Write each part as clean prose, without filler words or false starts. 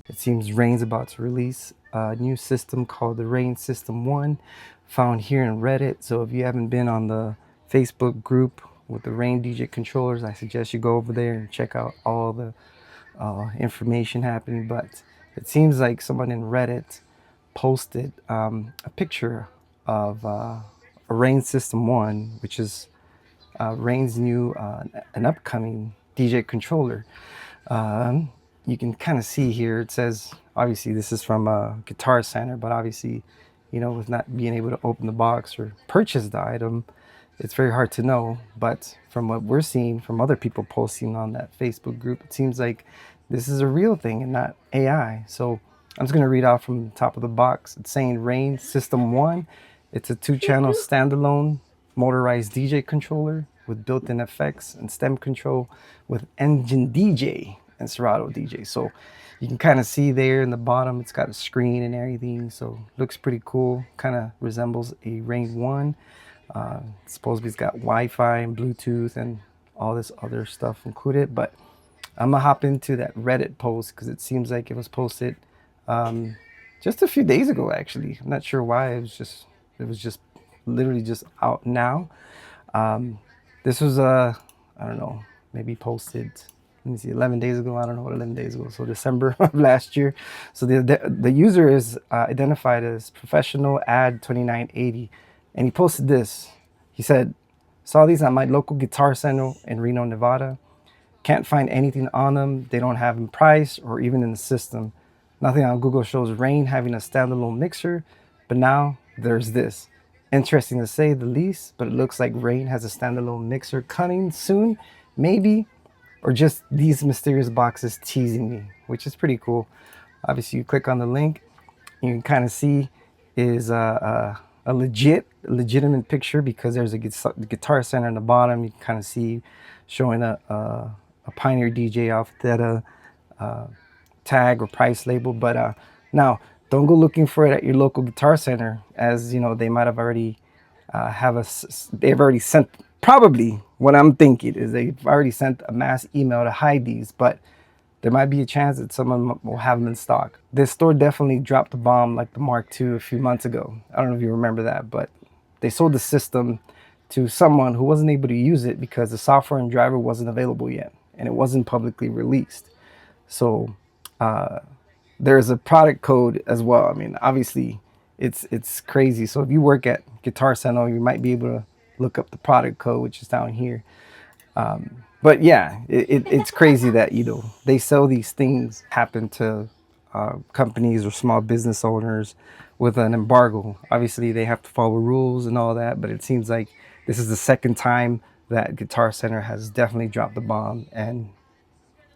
It seems Rane's about to release a new system called the Rane System One, found here in Reddit. So if you haven't been on the Facebook group with the Rane DJ controllers, I suggest you go over there and check out all the information happening. But it seems like someone in Reddit posted a picture of a Rane System One, which is Rane's new an upcoming DJ controller. Um, you can kind of see here, it says, obviously this is from Guitar Center, but obviously, you know, with not being able to open the box or purchase the item, it's very hard to know. But from what we're seeing from other people posting on that Facebook group, it seems like this is a real thing and not AI. So I'm just going to read off from the top of the box. It's saying Rane System One. It's a 2-channel standalone motorized DJ controller with built-in effects and stem control with Engine DJ and Serato DJ. So you can kind of see there in the bottom, it's got a screen and everything. So looks pretty cool. Kind of resembles a Rane 1. Supposedly it's got Wi-Fi and Bluetooth and all this other stuff included. But I'm gonna hop into that Reddit post because it seems like it was posted just a few days ago. Actually, I'm not sure why. It was just literally just out now. This was I don't know, maybe posted, let me see, 11 days ago. I don't know what 11 days ago. So December of last year. So the user is identified as Professional Ad 2980, and he posted this. He said, "Saw these at my local Guitar Center in Reno, Nevada. Can't find anything on them. They don't have them priced or even in the system. Nothing on Google shows Rane having a standalone mixer, but now there's this. Interesting to say the least, but it looks like Rane has a standalone mixer coming soon, maybe, or just these mysterious boxes teasing me," which is pretty cool. Obviously, you click on the link, you can kind of see is a legitimate picture because there's a Guitar Center in the bottom. You can kind of see showing a Pioneer DJ Alfetta tag or price label. But now, don't go looking for it at your local Guitar Center, as you know they might have already they've already sent, probably what I'm thinking is they've already sent a mass email to hide these, but there might be a chance that someone will have them in stock. This store definitely dropped the bomb like the Mark II a few months ago. I don't know if you remember that, but they sold the system to someone who wasn't able to use it because the software and driver wasn't available yet and it wasn't publicly released. So there's a product code as well. I mean, obviously it's crazy. So if you work at Guitar Center, you might be able to look up the product code, which is down here. But yeah, it's crazy that, you know, they sell these things, happen to companies or small business owners with an embargo. Obviously, they have to follow rules and all that, but it seems like this is the second time that Guitar Center has definitely dropped the bomb. And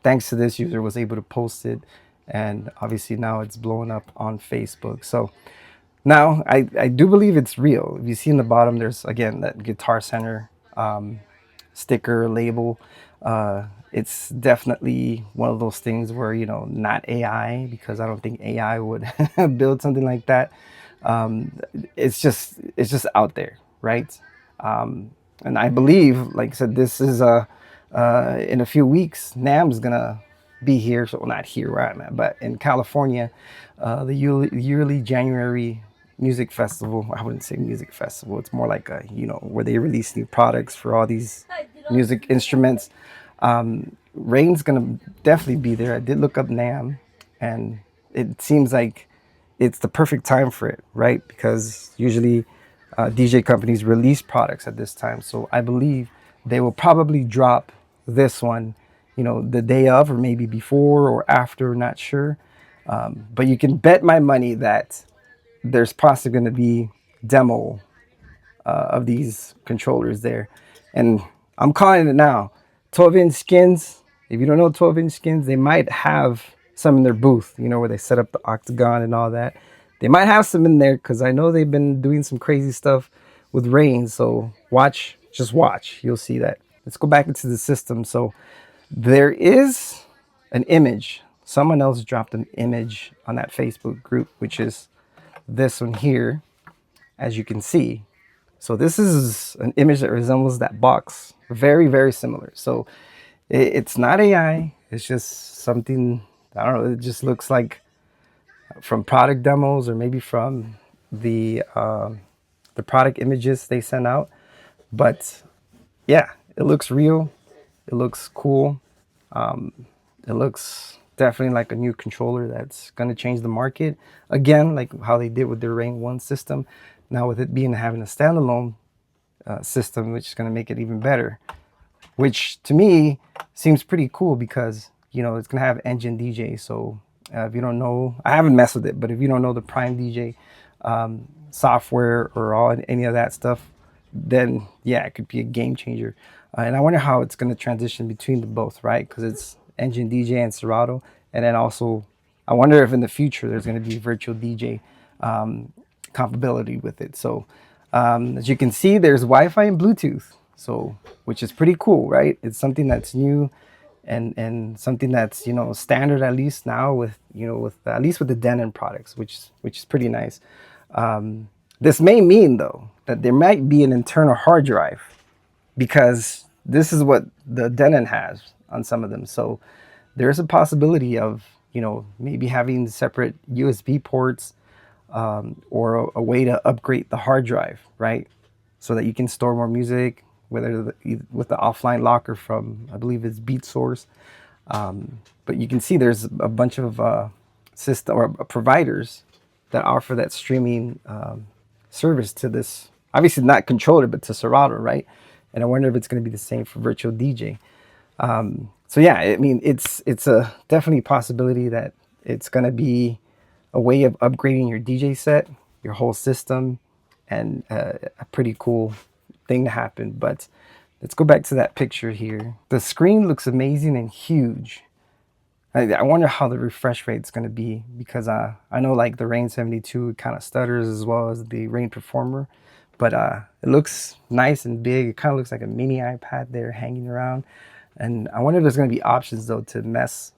thanks to this, user was able to post it, and obviously now it's blowing up on Facebook. So now I do believe it's real. If you see in the bottom, there's again that Guitar Center sticker label. It's definitely one of those things where, you know, not AI, because I don't think AI would build something like that. It's just out there, right? And I believe, like I said, this is in a few weeks, NAMM's gonna be here. So not here where I'm at, but in California, the yearly January music festival. I wouldn't say music festival. It's more like a, you know, where they release new products for all these music instruments. Rane's gonna definitely be there. I did look up NAMM, and it seems like it's the perfect time for it, right? Because usually DJ companies release products at this time. So I believe they will probably drop this one, you know, the day of, or maybe before or after, not sure. But you can bet my money that there's possibly going to be demo of these controllers there. And I'm calling it now. 12-inch skins. If you don't know 12-inch skins, they might have some in their booth, you know, where they set up the octagon and all that. They might have some in there because I know they've been doing some crazy stuff with Rane. So watch, just watch. You'll see that. Let's go back into the system. So there is an image. Someone else dropped an image on that Facebook group, which is this one here, as you can see. So this is an image that resembles that box. Very, very similar. So it's not AI. It's just something, I don't know, it just looks like from product demos or maybe from the product images they send out. But yeah, it looks real. It looks cool. It looks definitely like a new controller that's going to change the market. Again, like how they did with their Rane 1 system. Now with it being having a standalone system, which is going to make it even better. Which to me seems pretty cool because, you know, it's going to have engine DJ. So if you don't know, I haven't messed with it, but if you don't know the Prime DJ software or any of that stuff, then yeah, it could be a game changer. And I wonder how it's going to transition between the both, right? Because it's engine DJ and Serato. And then also, I wonder if in the future there's going to be virtual DJ compatibility with it. So as you can see, there's Wi-Fi and Bluetooth. So, which is pretty cool, right? It's something that's new and something that's, you know, standard at least now with, you know, with at least with the Denon products, which is pretty nice. This may mean though that there might be an internal hard drive because this is what the Denon has on some of them. So there's a possibility of, you know, maybe having separate USB ports or a way to upgrade the hard drive, right? So that you can store more music, whether with the offline locker from, I believe it's Beat Source. But you can see there's a bunch of system or providers that offer that streaming service to this, obviously not controller, but to Serato, right? And I wonder if it's going to be the same for virtual DJ. So yeah, I mean, it's a definitely possibility that it's going to be a way of upgrading your DJ set, your whole system, and a pretty cool thing to happen. But let's go back to that picture here. The screen looks amazing and huge. I wonder how the refresh rate is going to be because I know like the Rane 72 kind of stutters as well as the Rane Performer, but it looks nice and big. It kind of looks like a mini iPad there hanging around. And I wonder if there's going to be options though to mess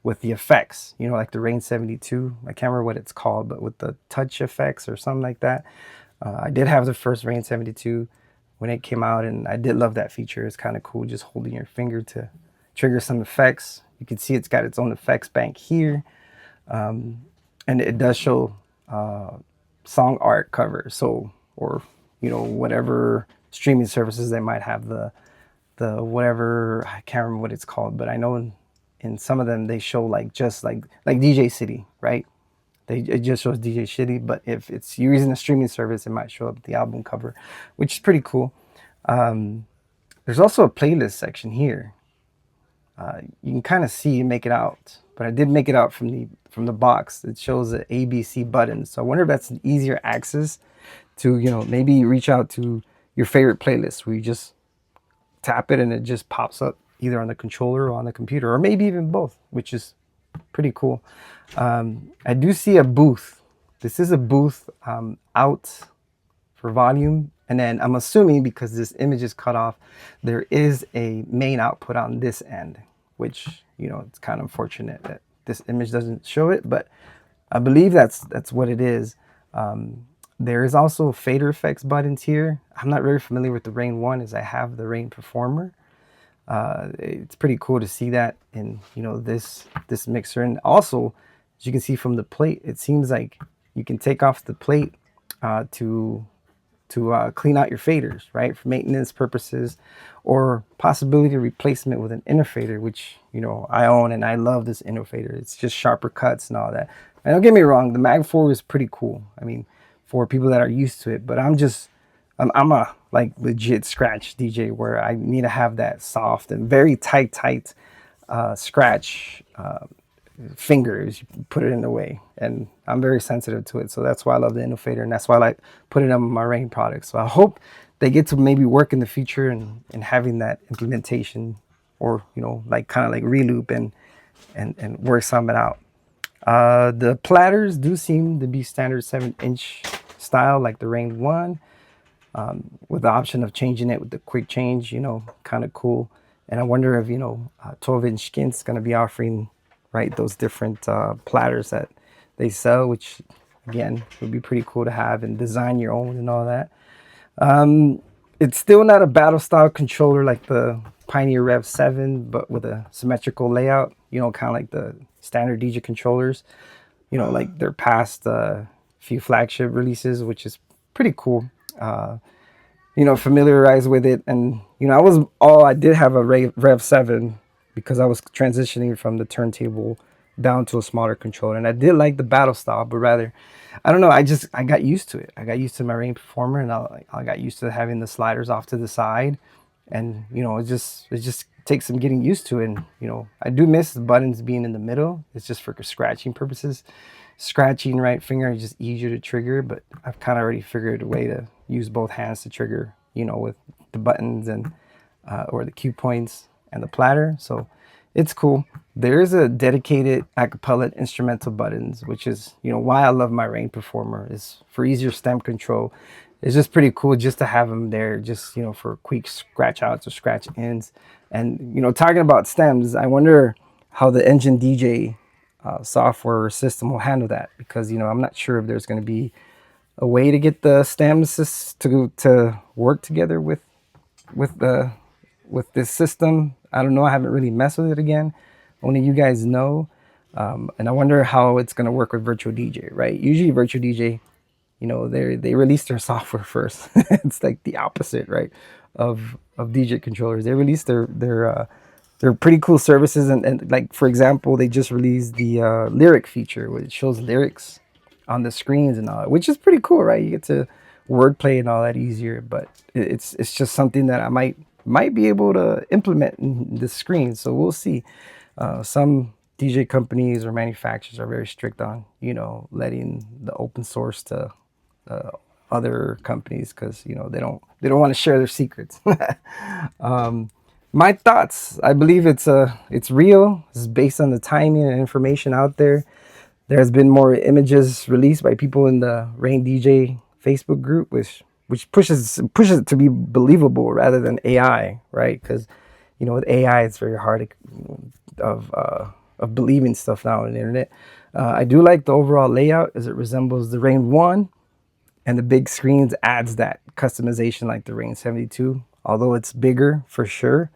with the effects, you know, like the Rane 72. I can't remember what it's called, but with the touch effects or something like that. I did have the first Rane 72 when it came out, and I did love that feature. It's kind of cool just holding your finger to trigger some effects. You can see it's got its own effects bank here. And it does show song art covers. So, or, you know, whatever streaming services they might have the whatever, I can't remember what it's called, but I know in some of them they show like just like DJ City, right? It just shows DJ City, but if it's you're using a streaming service, it might show up the album cover, which is pretty cool. There's also a playlist section here. You can kind of see and make it out, but I did make it out from the box. It shows the ABC button, so I wonder if that's an easier access to, you know, maybe reach out to your favorite playlist where you just tap it and it just pops up either on the controller or on the computer, or maybe even both, which is pretty cool. I do see a booth. This is a booth out for volume, and then I'm assuming because this image is cut off, there is a main output on this end, which, you know, it's kind of unfortunate that this image doesn't show it, but I believe that's what it is. There is also fader effects buttons here. I'm not very familiar with the Rane 1 as I have the Rane Performer. It's pretty cool to see that in, you know, this mixer. And also, as you can see from the plate, it seems like you can take off the plate to clean out your faders, right, for maintenance purposes, or possibility of replacement with an inner fader, which, you know, I own and I love this inner fader. It's just sharper cuts and all that. And don't get me wrong, the Mag 4 is pretty cool. I mean, for people that are used to it, but I'm a like legit scratch DJ where I need to have that soft and very tight scratch fingers. You put it in the way, and I'm very sensitive to it, so that's why I love the Innovator, and that's why I like putting on my Rane products. So I hope they get to maybe work in the future and having that implementation, or, you know, like kind of like reloop and work something out. The platters do seem to be standard 7-inch style like the Rane 1, with the option of changing it with the quick change, you know, kind of cool. And I wonder if, you know, 12-inch Skint's going to be offering, right, those different platters that they sell, which again would be pretty cool to have and design your own and all that. Um, it's still not a battle style controller like the Pioneer Rev 7, but with a symmetrical layout, kind of like the standard DJ controllers, like their past few flagship releases, which is pretty cool. Uh, familiarized with it. And, I did have a Rev 7 because I was transitioning from the turntable down to a smaller controller. And I did like the battle style, but rather, I don't know. I got used to it. I got used to my Rane Performer, and I got used to having the sliders off to the side. And, it just takes some getting used to it. And, I do miss the buttons being in the middle. It's just for scratching purposes. Scratching right finger is just easier to trigger, but I've kind of already figured a way to use both hands to trigger, with the buttons and or the cue points and the platter. So it's cool. There is a dedicated acapella instrumental buttons, which is, why I love my Rane Performer, is for easier stem control. It's just pretty cool just to have them there, just, for quick scratch outs or scratch ins. And, talking about stems, I wonder how the Engine DJ software or system will handle that, because, I'm not sure if there's going to be a way to get the stems to work together with the with this system. I don't know. I haven't really messed with it again. Only you guys know. And I wonder how it's going to work with Virtual DJ, right? Usually Virtual DJ, they release their software first. It's like the opposite, right? Of DJ controllers. They release their pretty cool services, and like, for example, they just released the lyric feature, which shows lyrics on the screens and all that, which is pretty cool, right? You get to wordplay and all that easier, but it's just something that I might be able to implement in the screen. So we'll see. Some DJ companies or manufacturers are very strict on, letting the open source to uh, other companies, because, they don't want to share their secrets. My thoughts, I believe it's real. It's based on the timing and information out there. There's been more images released by people in the Rane DJ Facebook group, which pushes it to be believable rather than AI, right? Because, with AI, it's very hard of believing stuff now on the internet. I do like the overall layout, as it resembles the Rane 1, and the big screens adds that customization like the Rane 72, although it's bigger for sure.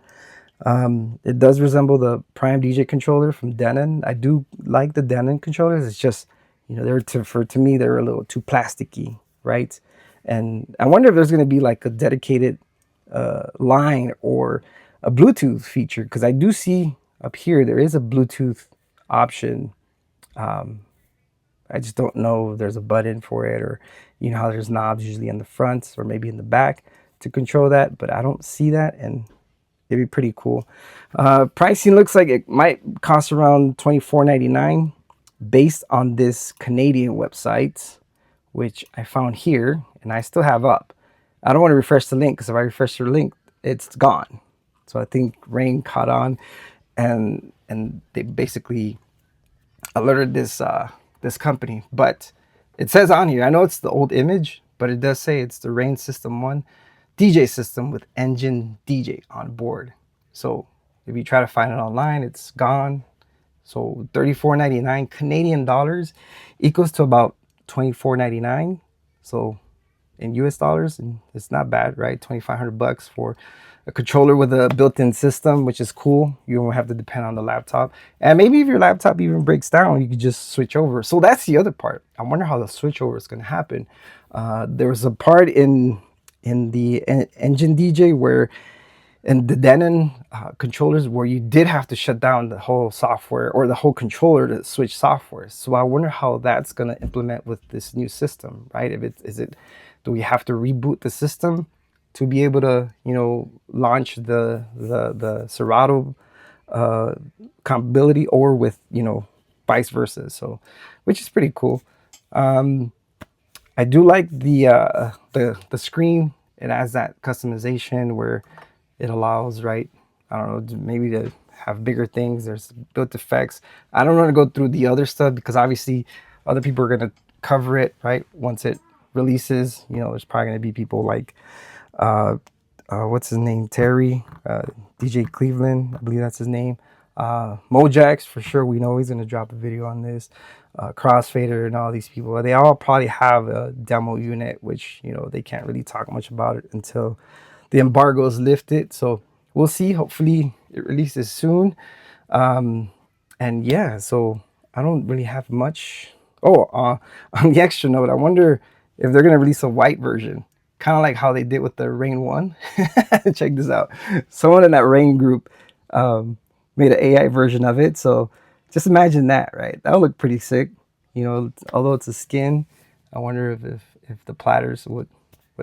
It does resemble the Prime DJ controller from Denon. I do like the Denon controllers. It's just, to me, they're a little too plasticky, right? And I wonder if there's going to be like a dedicated line or a Bluetooth feature, because I do see up here there is a Bluetooth option. I just don't know if there's a button for it, or how there's knobs usually in the front or maybe in the back to control that, but I don't see that, and it'd be pretty cool. Pricing looks like it might cost around $24.99 based on this Canadian website, which I found here and I still have up. I don't want to refresh the link, because if I refresh the link, it's gone. So I think Rane caught on, and they basically alerted this company. But it says on here, I know it's the old image, but it does say it's the Rane System One DJ system with Engine DJ on board. So if you try to find it online, it's gone. So $34.99 Canadian dollars equals to about $24.99. So in US dollars, and it's not bad, right? $2,500 for a controller with a built-in system, which is cool. You don't have to depend on the laptop. And maybe if your laptop even breaks down, you could just switch over. So that's the other part. I wonder how the switchover is going to happen. There was a part in the Engine DJ where, in the Denon controllers, where you did have to shut down the whole software or the whole controller to switch software. So I wonder how that's going to implement with this new system, right? Do we have to reboot the system to be able to, launch the Serato compatibility, or with, vice versa? So, which is pretty cool. I do like the screen. It has that customization where it allows, right, I don't know, maybe to have bigger things. There's built effects. I don't want to go through the other stuff, because obviously other people are going to cover it, right, once it releases. There's probably going to be people like what's his name, Terry, DJ Cleveland, I believe that's his name. Mojax, for sure, we know he's going to drop a video on this. Crossfader and all these people, they all probably have a demo unit, which, you know, they can't really talk much about it until the embargo is lifted. So we'll see. Hopefully it releases soon. And yeah, so I don't really have much. Oh, on the extra note, I wonder if they're going to release a white version, kind of like how they did with the Rane 1. Check this out. Someone in that Rane group made an AI version of it. So just imagine that, right? That would look pretty sick. You know, although it's a skin, I wonder if the platters would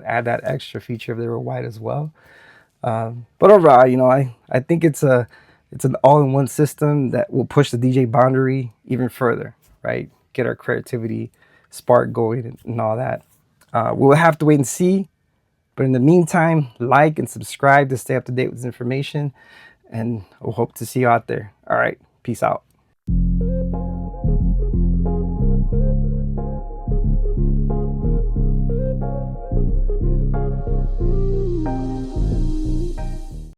add that extra feature if they were white as well. But overall, you know, I think it's an all-in-one system that will push the DJ boundary even further, right? Get our creativity spark going and all that. We'll have to wait and see. But in the meantime, like and subscribe to stay up to date with this information. And we'll hope to see you out there. All right. Peace out.